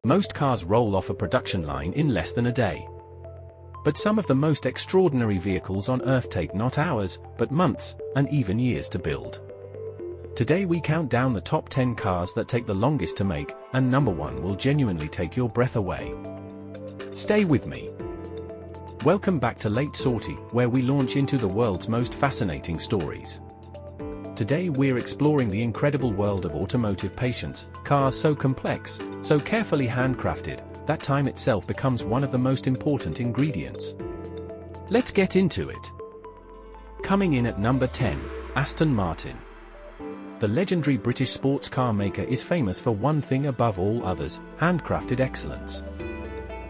Most cars roll off a production line in less than a day. But some of the most extraordinary vehicles on Earth take not hours, but months, and even years to build. Today we count down the top 10 cars that take the longest to make, and number 1 will genuinely take your breath away. Stay with me. Welcome back to Late Sortie, where we launch into the world's most fascinating stories. Today we're exploring the incredible world of automotive patience, cars so complex, so carefully handcrafted, that time itself becomes one of the most important ingredients. Let's get into it. Coming in at number 10, Aston Martin. The legendary British sports car maker is famous for one thing above all others: handcrafted excellence.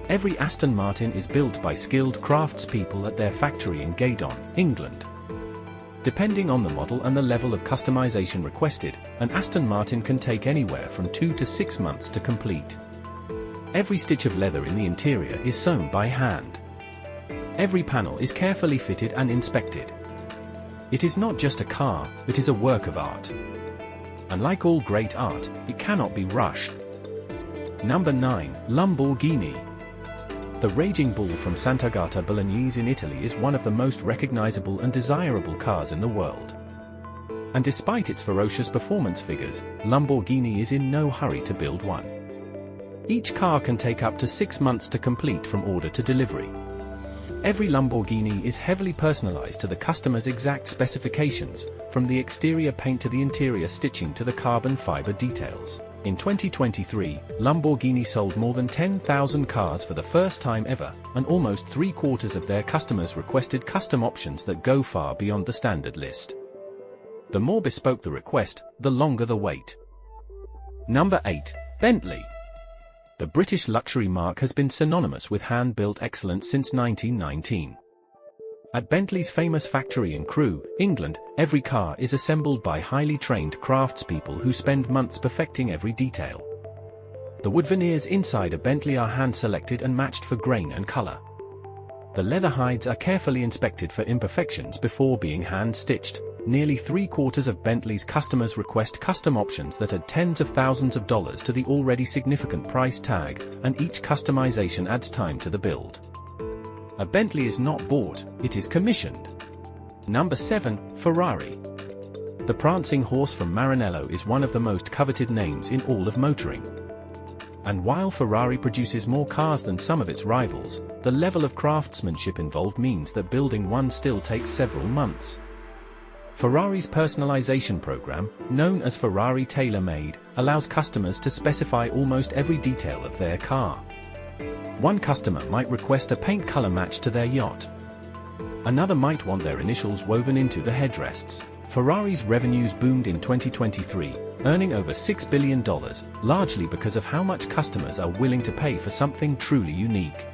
Every Aston Martin is built by skilled craftspeople at their factory in Gaydon, England. Depending on the model and the level of customization requested, an Aston Martin can take anywhere from 2 to 6 months to complete. Every stitch of leather in the interior is sewn by hand. Every panel is carefully fitted and inspected. It is not just a car, it is a work of art. And like all great art, it cannot be rushed. Number 9, Lamborghini. The Raging Bull from Sant'Agata Bolognese in Italy is one of the most recognizable and desirable cars in the world. And despite its ferocious performance figures, Lamborghini is in no hurry to build one. Each car can take up to 6 months to complete from order to delivery. Every Lamborghini is heavily personalized to the customer's exact specifications, from the exterior paint to the interior stitching to the carbon fiber details. In 2023, Lamborghini sold more than 10,000 cars for the first time ever, and almost 3/4 of their customers requested custom options that go far beyond the standard list. The more bespoke the request, the longer the wait. Number 8, Bentley. The British luxury marque has been synonymous with hand-built excellence since 1919. At Bentley's famous factory in Crewe, England, every car is assembled by highly trained craftspeople who spend months perfecting every detail. The wood veneers inside a Bentley are hand-selected and matched for grain and color. The leather hides are carefully inspected for imperfections before being hand-stitched. Nearly 3/4 of Bentley's customers request custom options that add tens of thousands of dollars to the already significant price tag, and each customization adds time to the build. A Bentley is not bought, it is commissioned. Number 7, Ferrari. The prancing horse from Maranello is one of the most coveted names in all of motoring. And while Ferrari produces more cars than some of its rivals, the level of craftsmanship involved means that building one still takes several months. Ferrari's personalization program, known as Ferrari Tailor-Made, allows customers to specify almost every detail of their car. One customer might request a paint color match to their yacht. Another might want their initials woven into the headrests. Ferrari's revenues boomed in 2023, earning over $6 billion, largely because of how much customers are willing to pay for something truly unique.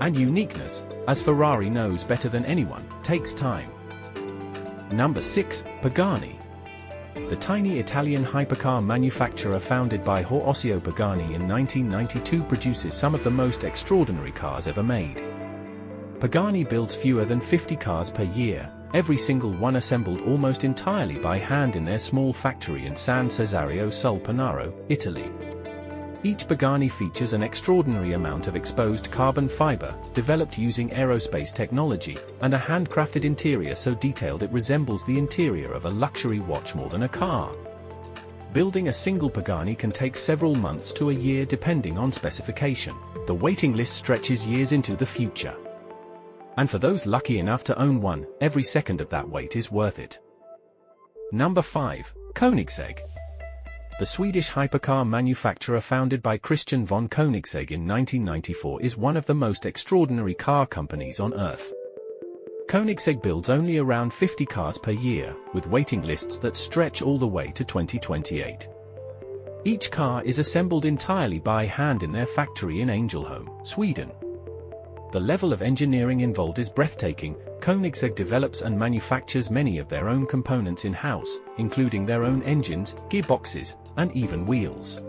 And uniqueness, as Ferrari knows better than anyone, takes time. Number 6, Pagani. The tiny Italian hypercar manufacturer founded by Horacio Pagani in 1992 produces some of the most extraordinary cars ever made. Pagani builds fewer than 50 cars per year, every single one assembled almost entirely by hand in their small factory in San Cesario sul Panaro, Italy. Each Pagani features an extraordinary amount of exposed carbon fiber, developed using aerospace technology, and a handcrafted interior so detailed it resembles the interior of a luxury watch more than a car. Building a single Pagani can take several months to a year depending on specification. The waiting list stretches years into the future. And for those lucky enough to own one, every second of that wait is worth it. Number 5, Koenigsegg. The Swedish hypercar manufacturer founded by Christian von Koenigsegg in 1994 is one of the most extraordinary car companies on Earth. Koenigsegg builds only around 50 cars per year, with waiting lists that stretch all the way to 2028. Each car is assembled entirely by hand in their factory in Ängelholm, Sweden. The level of engineering involved is breathtaking. Koenigsegg develops and manufactures many of their own components in-house, including their own engines, gearboxes, and even wheels.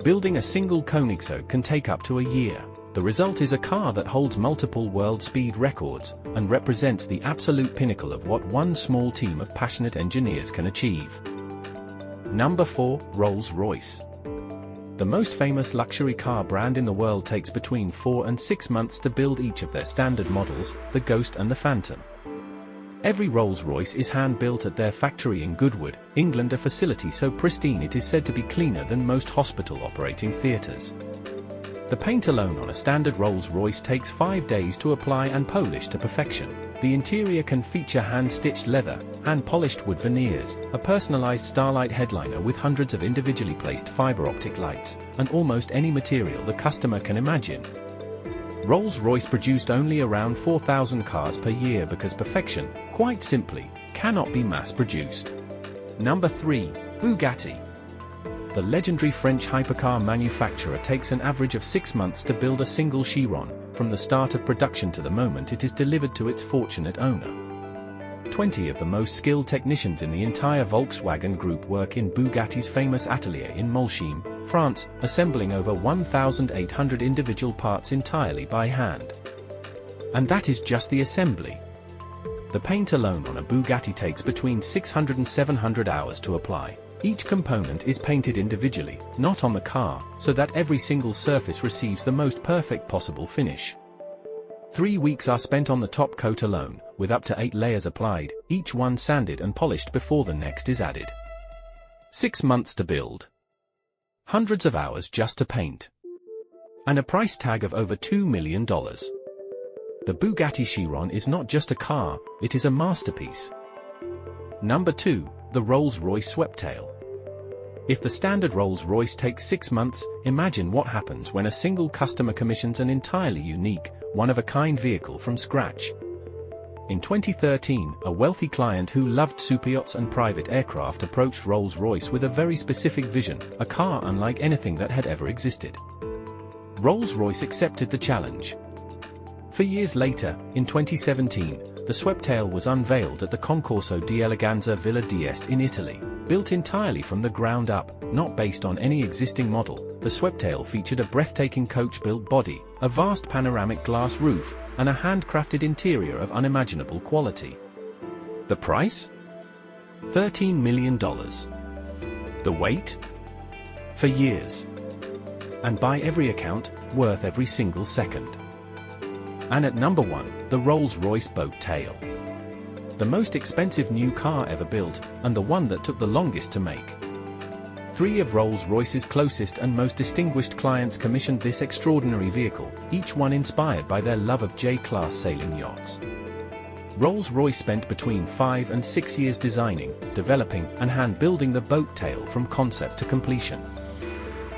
Building a single Koenigsegg can take up to a year. The result is a car that holds multiple world speed records, and represents the absolute pinnacle of what one small team of passionate engineers can achieve. Number 4, Rolls-Royce. The most famous luxury car brand in the world takes between 4 and 6 months to build each of their standard models, the Ghost and the Phantom. Every Rolls-Royce is hand-built at their factory in Goodwood, England, a facility so pristine it is said to be cleaner than most hospital operating theatres. The paint alone on a standard Rolls-Royce takes 5 days to apply and polish to perfection. The interior can feature hand-stitched leather, hand-polished wood veneers, a personalized starlight headliner with hundreds of individually placed fiber optic lights, and almost any material the customer can imagine. Rolls-Royce produced only around 4,000 cars per year because perfection, quite simply, cannot be mass-produced. Number 3. Bugatti. The legendary French hypercar manufacturer takes an average of 6 months to build a single Chiron, from the start of production to the moment it is delivered to its fortunate owner. 20 of the most skilled technicians in the entire Volkswagen Group work in Bugatti's famous atelier in Molsheim, France, assembling over 1,800 individual parts entirely by hand. And that is just the assembly. The paint alone on a Bugatti takes between 600 and 700 hours to apply. Each component is painted individually, not on the car, so that every single surface receives the most perfect possible finish. 3 weeks are spent on the top coat alone, with up to 8 layers applied, each one sanded and polished before the next is added. 6 months to build. Hundreds of hours just to paint. And a price tag of over $2 million. The Bugatti Chiron is not just a car, it is a masterpiece. Number 2. The Rolls-Royce Sweptail. If the standard Rolls-Royce takes 6 months, imagine what happens when a single customer commissions an entirely unique, one-of-a-kind vehicle from scratch. In 2013, a wealthy client who loved superyachts and private aircraft approached Rolls-Royce with a very specific vision, a car unlike anything that had ever existed. Rolls-Royce accepted the challenge. 4 years later, in 2017, the Sweptail was unveiled at the Concorso di Eleganza Villa d'Este in Italy. Built entirely from the ground up, not based on any existing model, the Sweptail featured a breathtaking coach-built body, a vast panoramic glass roof, and a handcrafted interior of unimaginable quality. The price? $13 million. The wait? For years. And by every account, worth every single second. And at number 1, the Rolls-Royce Boat Tail. The most expensive new car ever built, and the one that took the longest to make. 3 of Rolls-Royce's closest and most distinguished clients commissioned this extraordinary vehicle, each one inspired by their love of J-class sailing yachts. Rolls-Royce spent between 5 and 6 years designing, developing, and hand-building the Boat Tail from concept to completion.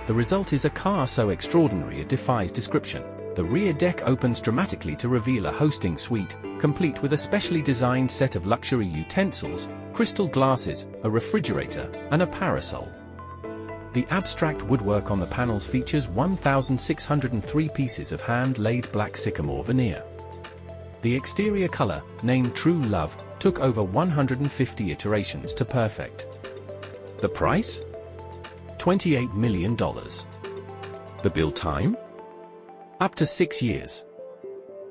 The result is a car so extraordinary it defies description. The rear deck opens dramatically to reveal a hosting suite, complete with a specially designed set of luxury utensils, crystal glasses, a refrigerator, and a parasol. The abstract woodwork on the panels features 1,603 pieces of hand-laid black sycamore veneer. The exterior color, named True Love, took over 150 iterations to perfect. The price? $28 million. The build time? Up to 6 years.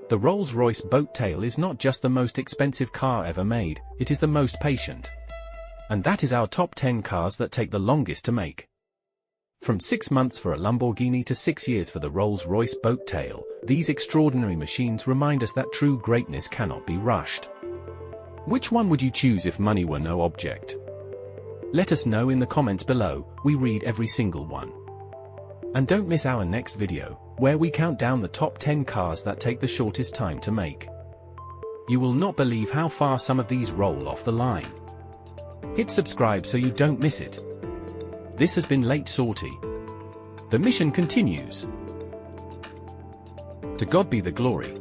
The Rolls-Royce Boat Tail is not just the most expensive car ever made, it is the most patient. And that is our top 10 cars that take the longest to make. From 6 months for a Lamborghini to 6 years for the Rolls-Royce Boat Tail, these extraordinary machines remind us that true greatness cannot be rushed. Which one would you choose if money were no object? Let us know in the comments below, we read every single one. And don't miss our next video, where we count down the top 10 cars that take the shortest time to make. You will not believe how far some of these roll off the line. Hit subscribe so you don't miss it. This has been Late Sortie. The mission continues. To God be the glory.